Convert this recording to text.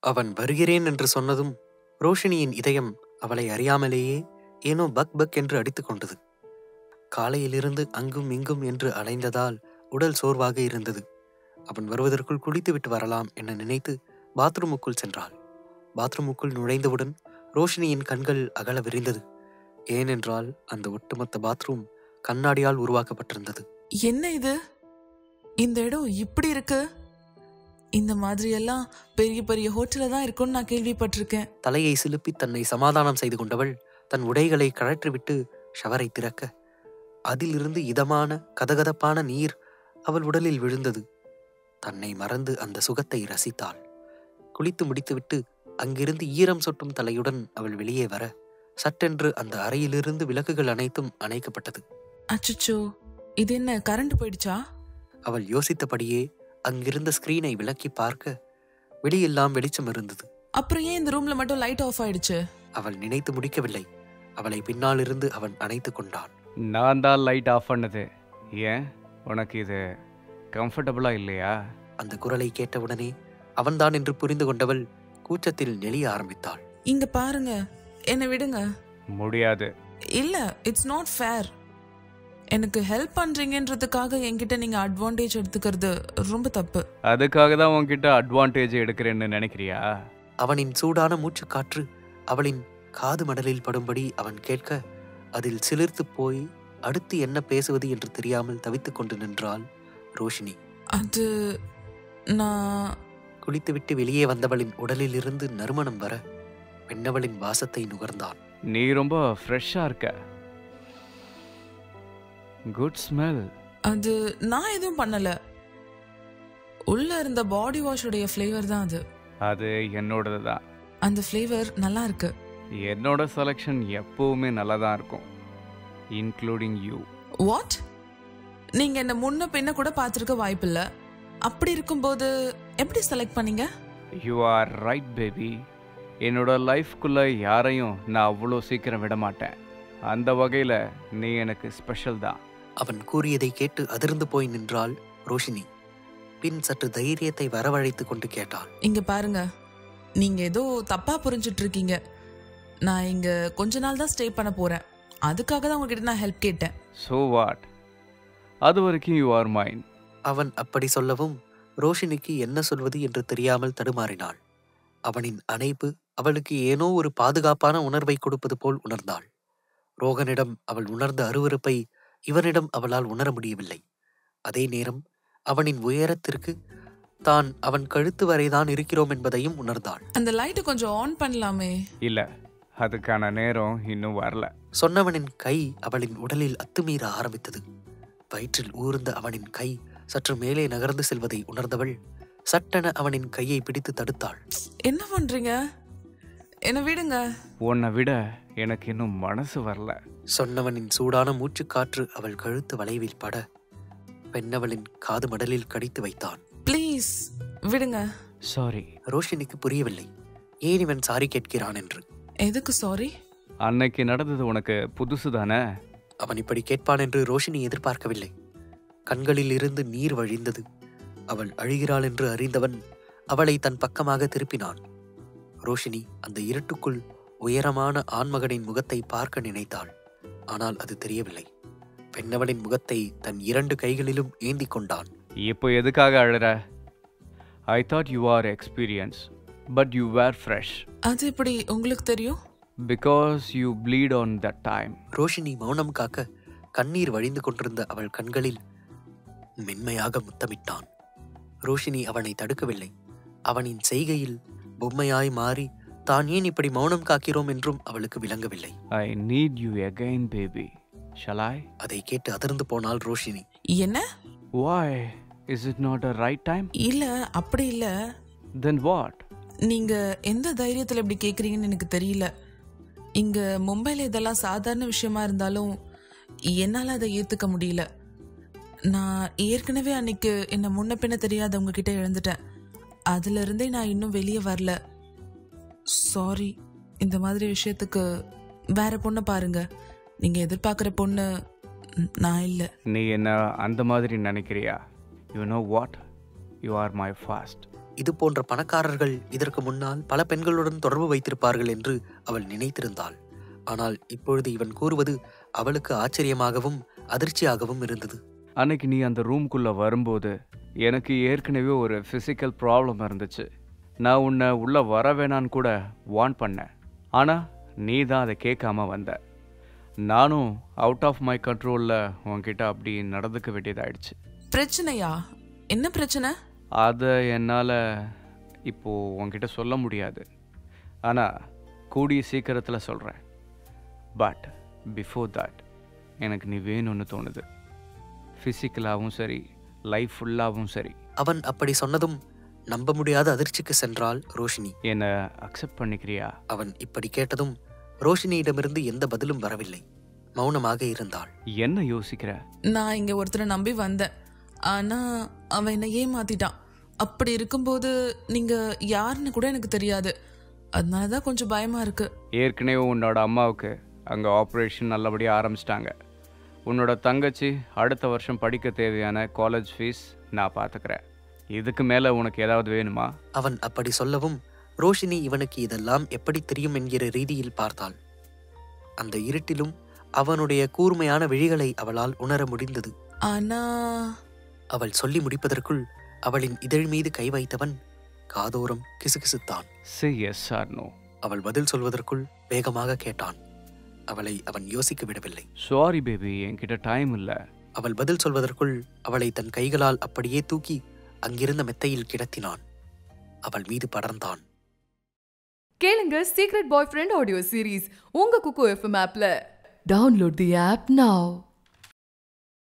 அவன் வருகிறேன் என்று சொன்னதும் ரோஷினியின் இதயம் அவளை அறியாமலேயே ஏனோ பக் பக் என்று அடித்துக் கொண்டது. காலையிலிருந்து அங்கும் இங்கும் என்று அலைந்ததால் உடல் சோர்வாக இருந்தது. அவன் வருவதற்குள் குளித்துவிட்டு வரலாம் என நினைத்து பாத்ரூமுக்குள் சென்றாள். பாத்ரூமுக்குள் நுழைந்தவுடன் ரோஷினியின் கண்கள் அகல விரிந்தது. ஏனென்றால் அந்த ஒட்டுமொத்த பாத்ரூம் கண்ணாடியால் உருவாக்கப்பட்டிருந்தது. என்ன இது? இந்த இடம் இப்படி இருக்கு? இந்த மாதிரி எல்லாம் பெரிய பெரிய ஹோட்டல்ல தான் இருக்கும்னு நான் கேள்விப்பட்டிருக்கேன். தலையை சிலுப்பி தன்னை சமாதானம் செய்து கொண்டவள் தன் உடைகளை கழற்றிவிட்டு ஷவரை திறக்க அதிலிருந்து இதமான கதகதப்பான நீர் அவள் உடலில் விழுந்தது. தன்னை மறந்து அந்த சுகத்தை ரசித்தாள். குளித்து முடித்துவிட்டு அங்கிருந்து ஈரம் சொட்டும் தலையுடன் அவள் வெளியே வர சட்டென்று அந்த அறையிலிருந்து விளக்குகள் அனைத்தும் அணைக்கப்பட்டது. அச்சச்சோ, இது என்ன கரண்ட் போயிடுச்சா? அவள் யோசித்தபடியே அங்கிருந்த ஸ்கிரீனை விளக்கி பார்க்க வெளியெல்லாம் வெளிச்சம் இருந்தது. அப்புறம் ஏன் இந்த ரூம்ல மட்டும் லைட் ஆஃப் ஆயிடுச்சு? அவள் நினைத்து முடிக்கவில்லை. அவளை பின்னாலிருந்து அவன் அணைத்து கொண்டான். நான் தான் லைட் ஆஃப் பண்ணது. ஏன், உனக்கு இது கம்ஃபர்டபுளா இல்லையா? அந்த குரலை கேட்டவுடனே அவன்தான் என்று புரிந்து கொண்டவள் கூச்சத்தில் நெளிய ஆரம்பித்தாள். இங்க பாருங்க, என்னை விடுங்க. முடியாது. இல்ல, இட்ஸ் நாட் ஃபேர். எனக்கு ஹெல்ப் பண்றீங்கன்றதுக்காக என்கிட்ட நீங்க அட்வான்டேஜ் எடுத்துக்கிறது ரொம்ப தப்பு. அதுக்காக தான் உன்கிட்ட அட்வான்டேஜ் எடுக்கிறேன்னு நினைக்கிறியா? அவனின் சூடான மூச்சு காற்று அவளின் காது மடலில் படும்படி அவன் கேட்க அதில் சிலிர்த்து போய் அடுத்து என்ன பேசுவது என்று தெரியாமல் தவித்துக் கொண்டு நின்றாள் ரோஷினி. அது நான் குளித்துவிட்டு வெளியே வந்தவளின் உடலில் இருந்து நறுமணம் வர பெண்ணவளின் வாசத்தை நுகர்ந்தான். நீ ரொம்ப ஃப்ரெஷ்ஷா இருக்க. Good smell. அது நான் எதுவும் பண்ணல. உள்ள இருந்த பாடி வாஷோடைய ஃப்ளேவர் தான் அது. அது என்னோடது தான். அந்த ஃப்ளேவர் நல்லா இருக்கு. என்னோட செலெக்ஷன் எப்பவுமே நல்லா தான் இருக்கும், இன்க்ளூடிங் யூ. வாட்? நீங்க என்ன முன்ன பின்ன கூட பார்த்துருக்க வாய்ப்பில்ல. அப்படி இருக்கும்போது எப்படி செலக்ட் பண்ணீங்க? You are right baby. என்னோட லைஃப்குள்ள யாரையும் நான் அவ்வளோ சீக்கிரம் விட மாட்டேன். அந்த வகையில் நீ எனக்கு ஸ்பெஷல் தான். அவன் கூறியதை கேட்டு அதிர்ந்து போய் நின்றாள் ரோஷினி. பின் சற்று தைரியத்தை வரவழைத்து கொண்டு கேட்டாள். இங்க பாருங்க, நீங்க ஏதோ தப்பா புரிஞ்சிட்டு இருக்கீங்க. நான் இங்க கொஞ்ச நாள் தான் ஸ்டே பண்ண போறேன். அதுக்காக தான் உங்ககிட்ட நான் ஹெல்ப் கேட்டேன். So what? அது வரைக்கும் யூ ஆர் மைன். அவன் அப்படி சொல்லவும் ரோஷினிக்கு என்ன சொல்வது என்று தெரியாமல் தடுமாறினாள். அவனின் அணைப்பு அவளுக்கு ஏனோ ஒரு பாதுகாப்பான உணர்வை கொடுப்பது போல் உணர்ந்தாள். ரோகனிடம் அவள் உணர்ந்த அருவருப்பை இவனிடம் அவளால் உணர முடியவில்லை. அதே நேரம் அவனின் உயரத்திற்கு தான் அவன் கழுத்து வரைதான் இருக்கிறோம் என்பதையும் உணர்ந்தாள். அந்த லைட்டை கொஞ்சம் ஆன் பண்ணலாமே? இல்ல, அதுக்கான நேரம் இன்னும் வரல. சொன்னவனின் கை அவளின் உடலில் அத்துமீற ஆரம்பித்தது. வயிற்றில் ஊர்ந்த அவனின் கை சற்று மேலே நகர்ந்து செல்வதை உணர்ந்தவள் சட்டென அவனின் கையை பிடித்து தடுத்தாள். என்ன பண்றீங்க? என்ன விடுங்க. உன்னை விட எனக்கு இன்னும் மனசு வரல. சொன்னவனின் சூடான மூச்சு காற்று அவள் கழுத்து வளைவில் பட பெண்ணவளின் காது மடலில் கடித்து வைத்தான். ப்ளீஸ் விடுங்க. சாரி. ரோஷினிக்கு புரியவில்லை ஏன் இவன் சாரி கேட்கிறான் என்று. எதுக்கு சாரி? அன்னைக்கு நடந்தது உனக்கு புதுசு தானே? அவன் இப்படி கேட்பான் என்று ரோஷினி எதிர்பார்க்கவில்லை. கண்களில் இருந்து நீர் வழிந்தது. அவள் அழுகிறாள் என்று அறிந்தவன் அவளை தன் பக்கமாக திருப்பினான். ரோஷினி அந்த இருட்டுக்குள் உயரமான ஆண்மகனின் முகத்தை பார்க்க நினைத்தாள். ஆனால் அது தெரியவில்லை. பெண்ணவளின் முகத்தை தன் 2 கைகளிலும் ஏந்தி கொண்டான். இப்போ எதுக்காக அழற? I thought you are experience, but you were fresh. அது எப்படி உங்களுக்கு தெரியும்? Because you bleed on that time. Roshini மௌனம் காக்க கண்ணீர் வழிந்து கொண்டிருந்த அவள் கண்களில் மென்மையாக முத்தமிட்டான். ரோஷினி அவனை தடுக்கவில்லை. அவனின் செய்கையில் பொம்மையாய் மாறி தான் ஏன் இப்படி மௌனம் காக்கிறோம் என்றும் அவளுக்கு விளங்கவில்லை. I need you again baby. Shall I? அதை கேட்டு அதிர்ந்து போனாள் ரோஷினி. என்ன? Why? Is it not a right time? இல்ல, அப்படி இல்ல. Then what? நீங்க எந்த தைரியத்துல இப்படி கேக்குறீங்கன்னு எனக்கு தெரியல. இங்க மும்பைல இதெல்லாம் சாதாரண விஷயமா இருந்தாலும் என்னால அதை ஏத்துக்க முடியல. நான் ஏற்கனவே அன்னைக்கு என்ன முன்ன பின்ன தெரியாதவங்க கிட்ட இழந்துட்டேன். அதுல இருந்தே நான் இன்னும் வெளியே வரல. சாரி. இந்த மாதிரி விஷயத்துக்கு வேற பொண்ணை பாருங்க. நீங்க எதிர்பார்க்குற பொண்ணு நான் இல்ல. நீ என்ன அந்த மாதிரி நினைக்கிறியா? You know what? You are my first. இது போன்ற பணக்காரர்கள் இதற்கு முன்னால் பல பெண்களுடன் தொடர்பு வைத்திருப்பார்கள் என்று அவள் நினைத்திருந்தாள். ஆனால் இப்பொழுது இவன் கூறுவது அவளுக்கு ஆச்சரியமாகவும் அதிர்ச்சியாகவும் இருந்தது. அன்னைக்கு நீ அந்த ரூம்குள்ளே வரும்போது எனக்கு ஏற்கனவே ஒரு ஃபிசிக்கல் ப்ராப்ளம் இருந்துச்சு. நான் உன்னை உள்ளே வர வேணான்னு கூட வார்ன் பண்ணேன். ஆனால் நீ தான் அதை கேட்காம வந்த. நானும் அவுட் ஆஃப் மை கண்ட்ரோலில் உன்கிட்ட அப்படி நடந்துக்க வேண்டியதாயிடுச்சு. பிரச்சனையா? என்ன பிரச்சனை? அதை என்னால் இப்போது உன்கிட்ட சொல்ல முடியாது. ஆனால் கூடிய சீக்கிரத்தில் சொல்கிறேன். பட் பிஃபோர் தட் எனக்கு நீ வேணும்னு தோணுது. ஃபிசிக்கலாகவும் சரி, லைஃப் ஃபுல்லாகவும் சரி. அவன் அப்படி சொன்னதும் நம்ப முடியாத அதிர்ச்சிக்கு சென்றாள் ரோஷினி. என்னை அக்செப்ட் பண்ணிக்கிறியா? அவன் இப்படி கேட்டதும் ரோஷினியிடமிருந்து எந்த பதிலும் வரவில்லை. மௌனமாக இருந்தாள். என்ன யோசிக்கிற? நான் இங்க ஒருத்தரை நம்பி வந்தேன். ஆனா அவன் என்ன ஏமாத்திட்டான். அப்படி இருக்கும்போது நீங்க யாருன்னு கூட எனக்கு தெரியாது. அதனாலதான் கொஞ்சம் பயமா இருக்கு. ஏற்கனவே உன்னோட அம்மாவுக்கு அங்கே ஆப்ரேஷன் நல்லபடியாக ஆரம்பிச்சிட்டாங்க. உன்னோட தங்கச்சி அடுத்த வருஷம் படிக்க தேவையான காலேஜ் ஃபீஸ் நான் பார்த்துக்கிறேன். இதுக்கு மேலே உனக்கு ஏதாவது வேணுமா? அவன் அப்படி சொல்லவும் ரோஷினி இவனுக்கு இதெல்லாம் எப்படி தெரியும் என்கிற ரீதியில் பார்த்தாள். அந்த இருட்டிலும் அவனுடைய கூர்மையான விழிகளை அவளால் உணர முடிந்தது. ஆனா அவள் சொல்லி முடிப்பதற்குள் அவளின் இதழ் மீது கை வைத்தவன் காதோரம் கிசுகிசுத்தான். Say yes or no. அவள் பதில் சொல்வதற்குள் வேகமாக கேட்டான். அவளை அவன் யோசிக்க விடவில்லை. சாரி பேபி, என்கிட்ட டைம் இல்லை. அவள் பதில் சொல்வதற்குள் அவளை தன் கைகளால் அப்படியே தூக்கி அங்கிருந்த மெத்தையில் கிடத்தினான். அவள் மீது படர்ந்தான். கேளுங்க சீக்ரெட் பாய் ஃப்ரெண்ட் ஆடியோ சீரீஸ் உங்க குக்கு எஃப்எம் ஆப்ல. டவுன்லோட் தி ஆப் நவ.